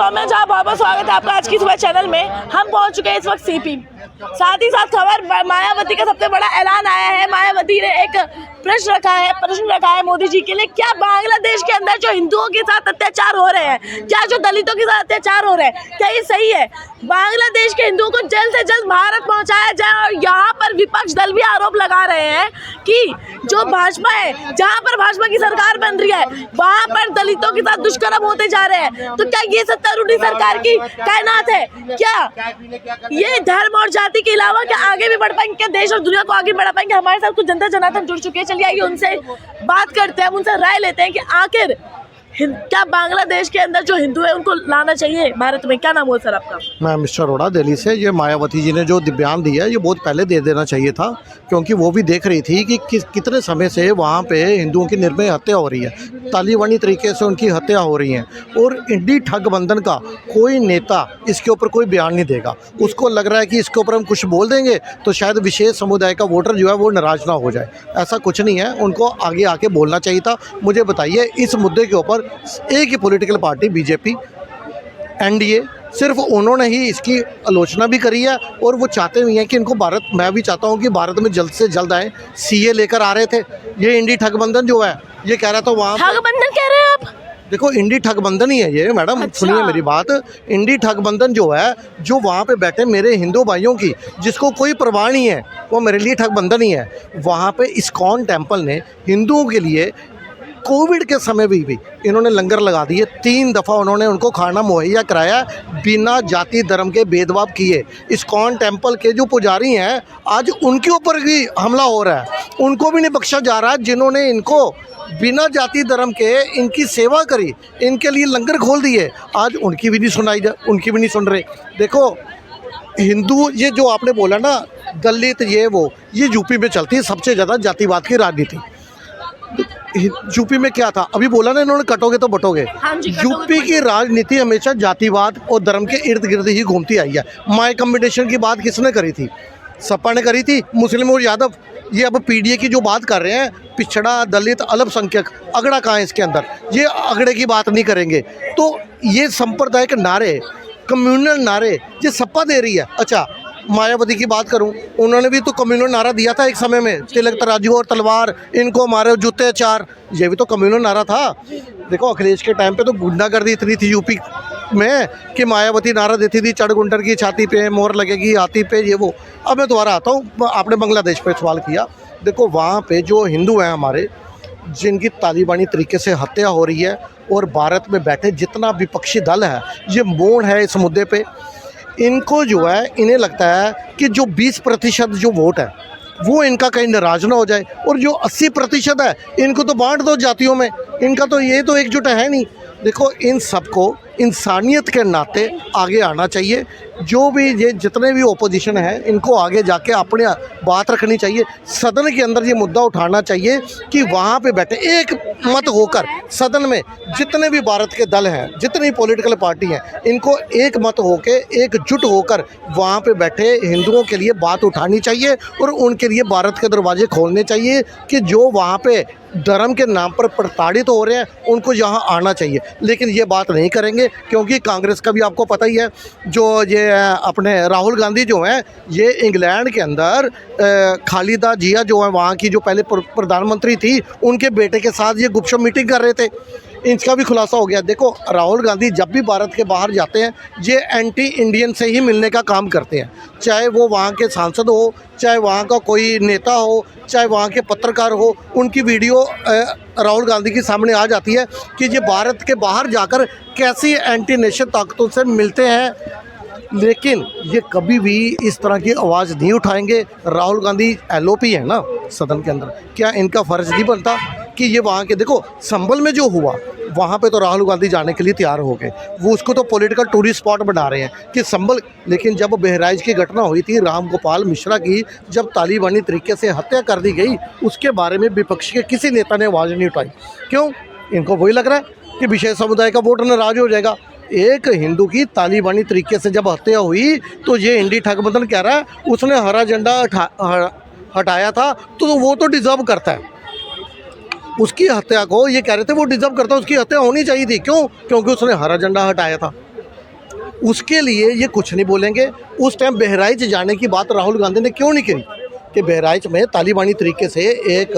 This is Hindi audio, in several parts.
दोस्तों, मैं जहाँ बहुत बहुत स्वागत है आपका आज की सुबह चैनल में। हम पहुँच चुके हैं इस वक्त सीपी। साथ ही साथ खबर मायावती का सबसे बड़ा ऐलान आया है। मायावती ने एक प्रश्न रखा है मोदी जी के लिए। क्या बांग्लादेश के अंदर जो हिंदुओं के साथ अत्याचार हो रहे हैं, क्या जो दलितों के साथ अत्याचार हो रहे हैं, क्या ये सही है? बांग्लादेश के हिंदुओं को जल्द से जल्द भारत पहुंचाया जाए। और यहाँ पर विपक्ष दल भी आरोप लगा रहे हैं कि जो भाजपा है, जहाँ पर भाजपा की सरकार बन रही है, वहाँ पर दलितों के साथ दुष्कर्म होते जा रहे हैं। तो क्या ये सत्तारूढ़ सरकार की कायनात है? क्या ये धर्म और जाति के अलावा क्या आगे भी बढ़ पाएंगे? क्या देश और दुनिया को आगे बढ़ा पाएंगे? हमारे साथ कुछ जनता जनार्दन जुड़ चुके हैं। चलिए आइए उनसे बात करते हैं, उनसे राय लेते हैं कि आखिर क्या बांग्लादेश के अंदर जो हिंदू है उनको लाना चाहिए भारत में। क्या नाम हो सर आपका? मैं मिस्टर अरोड़ा दिल्ली से। ये मायावती जी ने जो बयान दिया है ये बहुत पहले दे देना चाहिए था, क्योंकि वो भी देख रही थी कि कितने समय से वहाँ पे हिंदुओं की निर्भय हत्या हो रही है, तालिबानी तरीके से उनकी हत्या हो रही है। और इंडी ठगबंधन का कोई नेता इसके ऊपर कोई बयान नहीं देगा। उसको लग रहा है कि इसके ऊपर हम कुछ बोल देंगे तो शायद विशेष समुदाय का वोटर जो है वो नाराज ना हो जाए। ऐसा कुछ नहीं है, उनको आगे आके बोलना चाहिए था। मुझे बताइए, इस मुद्दे के ऊपर एक ही पॉलिटिकल पार्टी बीजेपी, एनडीए, सिर्फ उन्होंने ही इसकी आलोचना भी करी है। और वो चाहते भी हैं कि इनको भारत, मैं भी चाहता हूं कि भारत में जल्द से जल्द आए। सीए लेकर आ रहे थे, ये इंडी ठगबंधन जो है ये कह रहा था वहाँ। ठगबंधन कह रहे हैं आप? देखो, इंडी ठगबंधन ही है ये मैडम। अच्छा। सुनिए मेरी बात। इंडी ठगबंधन जो है, जो वहाँ पे बैठे मेरे हिंदू भाइयों की, जिसको कोई परवाह नहीं है, वो मेरे लिए ठगबंधन ही है। वहाँ पे इस्कॉन टेम्पल ने हिंदुओं के लिए कोविड के समय भी इन्होंने लंगर लगा दिए। 3 दफ़ा उन्होंने उनको खाना मुहैया कराया बिना जाति धर्म के भेदभाव किए। इस्कॉन टेम्पल के जो पुजारी हैं, आज उनके ऊपर भी हमला हो रहा है। उनको भी नहीं बख्शा जा रहा, जिन्होंने इनको बिना जाति धर्म के इनकी सेवा करी, इनके लिए लंगर खोल दिए। आज उनकी भी नहीं सुन रहे। देखो, हिंदू, ये जो आपने बोला ना दलित, ये यूपी में चलती है सबसे ज़्यादा जातिवाद की राजनीति। यूपी में क्या था, अभी बोला ना इन्होंने, कटोगे तो बटोगे। यूपी की राजनीति हमेशा जातिवाद और धर्म के इर्द गिर्द ही घूमती आई है। माय कॉम्बिनेशन की बात किसने करी थी? सपा ने करी थी, मुस्लिम और यादव। ये अब पीडीए की जो बात कर रहे हैं, पिछड़ा, दलित, अल्पसंख्यक, अगड़ा कहाँ है इसके अंदर? ये अगड़े की बात नहीं करेंगे। तो ये सांप्रदायिक नारे, कम्युनल नारे ये सपा दे रही है। अच्छा, मायावती की बात करूं, उन्होंने भी तो कम्युनल नारा दिया था एक समय में, तिलक तराजू और तलवार, इनको मारे जूते चार, ये भी तो कम्युनल नारा था। देखो, अखिलेश के टाइम पे तो गुंडागर्दी इतनी थी यूपी में कि मायावती नारा देती थी, चढ़ गुंडर की छाती पे मोहर लगेगी, हाथी पे, ये वो। अब मैं दोबारा आता हूँ, आपने बांग्लादेश पे सवाल किया। देखो, वहाँ पे जो हिंदू हैं हमारे, जिनकी तालिबानी तरीके से हत्या हो रही है, और भारत में बैठे जितना विपक्षी दल है ये मौन है इस मुद्दे पे। इनको जो है, इन्हें लगता है कि जो 20% जो वोट है वो इनका कहीं नाराज ना हो जाए, और जो 80% है इनको तो बांट दो जातियों में। इनका तो ये तो एकजुट है नहीं। देखो, इन सबको इंसानियत के नाते आगे आना चाहिए। जो भी ये जितने भी ओपोजिशन है, इनको आगे जाके अपने बात रखनी चाहिए। सदन के अंदर ये मुद्दा उठाना चाहिए कि वहाँ पे बैठे एक मत होकर, सदन में जितने भी भारत के दल हैं, जितनी पॉलिटिकल पार्टी हैं, इनको एक मत होके, एकजुट होकर वहाँ पे बैठे हिंदुओं के लिए बात उठानी चाहिए, और उनके लिए भारत के दरवाजे खोलने चाहिए कि जो वहाँ पे धर्म के नाम पर प्रताड़ित हो रहे हैं उनको यहाँ आना चाहिए। लेकिन ये बात नहीं करेंगे, क्योंकि कांग्रेस का भी आपको पता ही है, जो ये अपने राहुल गांधी जो हैं, ये इंग्लैंड के अंदर खालिदा जिया जो है वहाँ की जो पहले प्रधानमंत्री थी, उनके बेटे के साथ ये गुपशुप मीटिंग कर रहे थे। इनका भी खुलासा हो गया। देखो, राहुल गांधी जब भी भारत के बाहर जाते हैं, ये एंटी इंडियन से ही मिलने का काम करते हैं। चाहे वो वहाँ के सांसद हो, चाहे वहाँ का कोई नेता हो, चाहे वहाँ के पत्रकार हो, उनकी वीडियो राहुल गांधी के सामने आ जाती है कि ये भारत के बाहर जाकर कैसी एंटी नेशन ताकतों से मिलते हैं। लेकिन ये कभी भी इस तरह की आवाज़ नहीं उठाएंगे। राहुल गांधी एलओपी है ना सदन के अंदर, क्या इनका फ़र्ज़ नहीं बनता कि ये वहाँ के, देखो संभल में जो हुआ वहाँ पे तो राहुल गांधी जाने के लिए तैयार हो गए, वो उसको तो पॉलिटिकल टूरिस्ट स्पॉट बना रहे हैं कि संभल। लेकिन जब बहराइच की घटना हुई थी राम गोपाल मिश्रा की, जब तालिबानी तरीके से हत्या कर दी गई, उसके बारे में विपक्ष के किसी नेता ने आवाज़ नहीं उठाई। क्यों? इनको वही लग रहा है कि विशेष समुदाय का वोट नाराज हो जाएगा। एक हिंदू की तालिबानी तरीके से जब हत्या हुई तो ये इंडी ठगबंधन कह रहा है उसने हरा झंडा हटाया था, तो वो तो डिज़र्व करता है। उसकी हत्या को ये कह रहे थे वो डिज़र्व करता है, उसकी हत्या होनी चाहिए थी। क्यों? क्योंकि उसने हरा झंडा हटाया था। उसके लिए ये कुछ नहीं बोलेंगे। उस टाइम बहराइच जाने की बात राहुल गांधी ने क्यों नहीं करी कि बहराइच में तालिबानी तरीके से एक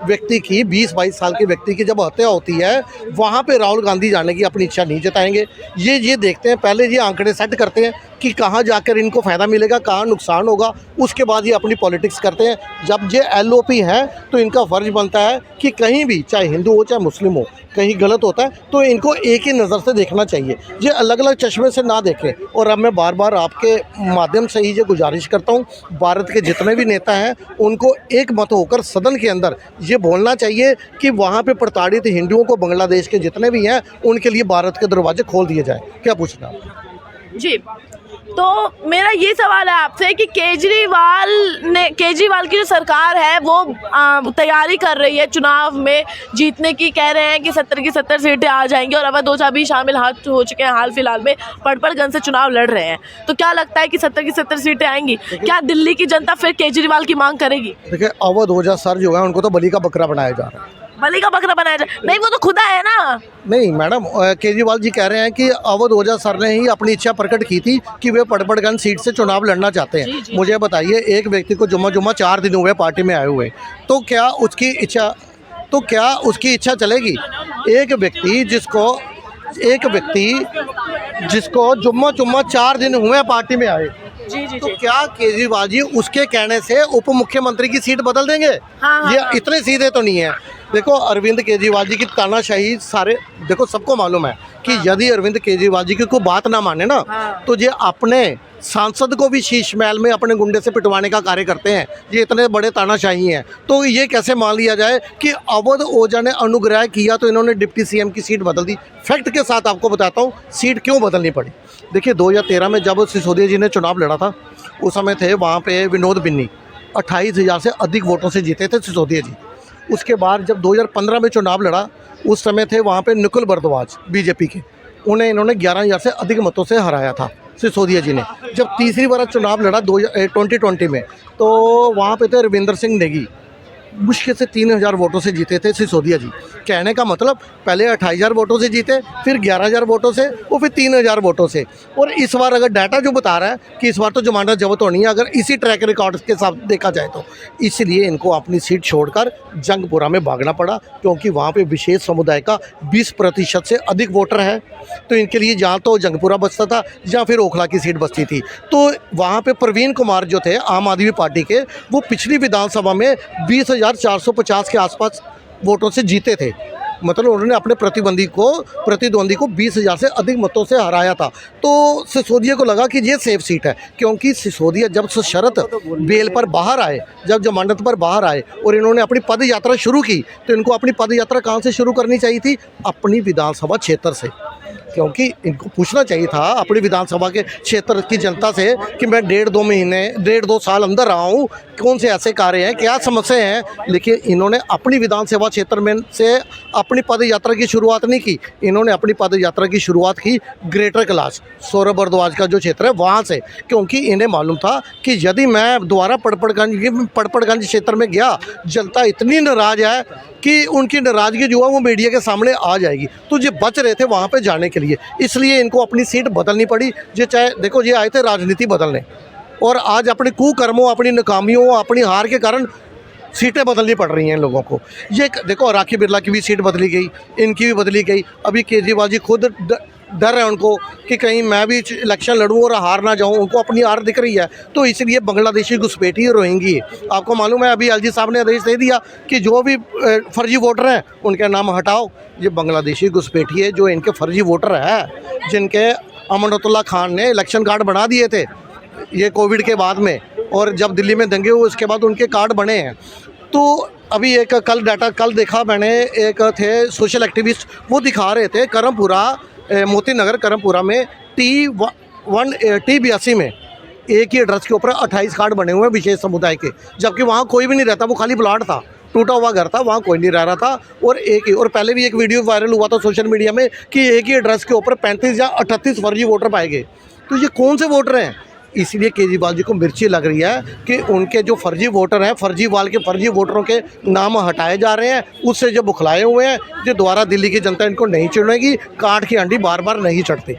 व्यक्ति की 20-22 साल के व्यक्ति की जब हत्या होती है, वहाँ पे राहुल गांधी जाने की अपनी इच्छा नहीं जताएंगे। ये देखते हैं, पहले ये आंकड़े सेट करते हैं कि कहाँ जाकर इनको फ़ायदा मिलेगा, कहाँ नुकसान होगा, उसके बाद ये अपनी पॉलिटिक्स करते हैं। जब ये LOP हैं तो इनका फ़र्ज़ बनता है कि कहीं भी, चाहे हिंदू हो चाहे मुस्लिम हो, कहीं गलत होता है तो इनको एक ही नज़र से देखना चाहिए, ये अलग अलग चश्मे से ना देखें। और अब मैं बार बार आपके माध्यम से ही ये गुजारिश करता हूँ, भारत के जितने भी नेता हैं उनको एक मत होकर सदन के अंदर ये बोलना चाहिए कि वहाँ पे प्रताड़ित हिंदुओं को, बांग्लादेश के जितने भी हैं, उनके लिए भारत के दरवाजे खोल दिए जाए। क्या पूछना आप? जी, तो मेरा ये सवाल है आपसे कि केजरीवाल की जो सरकार है वो तैयारी कर रही है चुनाव में जीतने की, कह रहे हैं कि 70 की 70 सीटें आ जाएंगी, और अवध ओझा भी शामिल हो चुके हैं हाल फिलहाल में, पड़पड़गंज से चुनाव लड़ रहे हैं। तो क्या लगता है कि 70 की 70 सीटें आएंगी? क्या दिल्ली की जनता फिर केजरीवाल की मांग करेगी? देखिए, अवध ओझा सर जो है उनको तो बलि का बकरा बनाया जा रहा है। बलि का बकरा बनाया जाए? नहीं, वो तो खुदा है ना। नहीं मैडम, केजरीवाल जी कह रहे हैं कि अवध ओझा सर ने ही अपनी इच्छा प्रकट की थी कि वे पड़पड़गंज सीट से चुनाव लड़ना चाहते हैं। मुझे बताइए, एक व्यक्ति को जुम्मा 4 दिन हुए पार्टी में आए हुए, तो क्या उसकी इच्छा चलेगी? एक व्यक्ति जिसको जुम्मा 4 दिन हुए पार्टी में आए, तो क्या केजरीवाल जी उसके कहने से उप मुख्यमंत्री की सीट बदल देंगे? ये इतने सीधे तो नहीं है। देखो, अरविंद केजरीवाल जी की तानाशाही सारे, देखो सबको मालूम है कि यदि अरविंद केजरीवाल जी की कोई बात ना माने ना, तो ये अपने सांसद को भी शीश महल में अपने गुंडे से पिटवाने का कार्य करते हैं। ये इतने बड़े तानाशाही हैं, तो ये कैसे मान लिया जाए कि अवध ओझा ने अनुग्रह किया तो इन्होंने डिप्टी CM की सीट बदल दी? फैक्ट के साथ आपको बताता हूँ सीट क्यों बदलनी पड़ी। देखिए, 2013 में जब सिसोदिया जी ने चुनाव लड़ा था, उस समय थे वहाँ पे विनोद बिन्नी, 28,000 से अधिक वोटों से जीते थे सिसोदिया जी। उसके बाद जब 2015 में चुनाव लड़ा, उस समय थे वहाँ पे निकुल भारद्वाज बीजेपी के, उन्हें इन्होंने 11,000 से अधिक मतों से हराया था सिसोदिया जी ने। जब तीसरी बार चुनाव लड़ा 2020 में, तो वहाँ पे थे रविंदर सिंह नेगी, मुश्किल से 3,000 वोटों से जीते थे सिसोदिया जी। कहने का मतलब, पहले 28,000 वोटों से जीते, फिर 11,000 वोटों से, और फिर 3,000 वोटों से। और इस बार अगर डाटा जो बता रहा है कि इस बार तो जमानत जब्त होनी है, अगर इसी ट्रैक रिकॉर्ड के साथ देखा जाए तो। इसलिए इनको अपनी सीट छोड़कर जंगपुरा में भागना पड़ा, क्योंकि वहाँ पे विशेष समुदाय का 20% से अधिक वोटर है। तो इनके लिए जहाँ तो जंगपुरा बचता था या फिर ओखला की सीट बचती थी। तो वहाँ पे प्रवीण कुमार जो थे आम आदमी पार्टी के, वो पिछली विधानसभा में 20,450 के आसपास वोटों से जीते थे। मतलब उन्होंने अपने प्रतिद्वंदी को 20,000 से अधिक मतों से हराया था। तो सिसोदिया को लगा कि ये सेफ सीट है, क्योंकि सिसोदिया जब शरत बेल पर बाहर आए, जब जमानत पर बाहर आए और इन्होंने अपनी पद यात्रा शुरू की, तो इनको अपनी पद यात्रा कहाँ से शुरू करनी चाहिए थी? अपनी विधानसभा क्षेत्र से। क्योंकि इनको पूछना चाहिए था अपनी विधानसभा के क्षेत्र की जनता से कि मैं 1.5 साल अंदर रहा हूँ, कौन से ऐसे कार्य हैं, क्या समस्या हैं। लेकिन इन्होंने अपनी विधानसभा क्षेत्र में से अपनी पद यात्रा की शुरुआत नहीं की, इन्होंने अपनी पद यात्रा की शुरुआत की ग्रेटर कैलाश, सौरभ भारद्वाज का जो क्षेत्र है वहाँ से। क्योंकि इन्हें मालूम था कि यदि मैं दोबारा पड़पड़गंज क्षेत्र में गया, जनता इतनी नाराज़ है कि उनकी नाराज़गी जो है वो मीडिया के सामने आ जाएगी। तो ये बच रहे थे वहाँ पे जाने के लिए, इसलिए इनको अपनी सीट बदलनी पड़ी। ये चाहे देखो, ये आए थे राजनीति बदलने, और आज अपने कुकर्मों, अपनी नाकामियों, अपनी हार के कारण सीटें बदलनी पड़ रही हैं इन लोगों को। ये देखो, राखी बिरला की भी सीट बदली गई, इनकी भी बदली गई। अभी केजरीवाल जी खुद डर है उनको कि कहीं मैं भी इलेक्शन लड़ूं और हार ना जाऊं, उनको अपनी हार दिख रही है। तो इसलिए बांग्लादेशी घुसपैठी रोहिंगी, आपको मालूम है अभी LG साहब ने आदेश दे दिया कि जो भी फर्जी वोटर हैं उनके नाम हटाओ। ये बांग्लादेशी घुसपैठी है जो इनके फर्जी वोटर है, जिनके अमनतुल्लाह खान ने इलेक्शन कार्ड बना दिए थे ये कोविड के बाद में, और जब दिल्ली में दंगे हुए उसके बाद उनके कार्ड बने हैं। तो अभी एक कल देखा मैंने, एक थे सोशल एक्टिविस्ट, वो दिखा रहे थे करमपुरा, मोती नगर करमपुरा में T82 में एक ही एड्रेस के ऊपर 28 कार्ड बने हुए हैं विशेष समुदाय के, जबकि वहाँ कोई भी नहीं रहता, वो खाली प्लाट था, टूटा हुआ घर था, वहाँ कोई नहीं रह रहा था। और पहले भी एक वीडियो वायरल हुआ था सोशल मीडिया में कि एक ही एड्रेस के ऊपर 35 या 38 फर्जी वोटर पाए गए। तो ये कौन से वोटर हैं? इसलिए केजरीवाल जी को मिर्ची लग रही है कि उनके जो फर्जी वोटर हैं, फर्जीवाल के फर्जी वोटरों के नाम हटाए जा रहे हैं, उससे जो बुखलाए हुए हैं, जो दोबारा दिल्ली की जनता इनको नहीं चुनेगी, काठ की हांडी बार बार नहीं चढ़ती।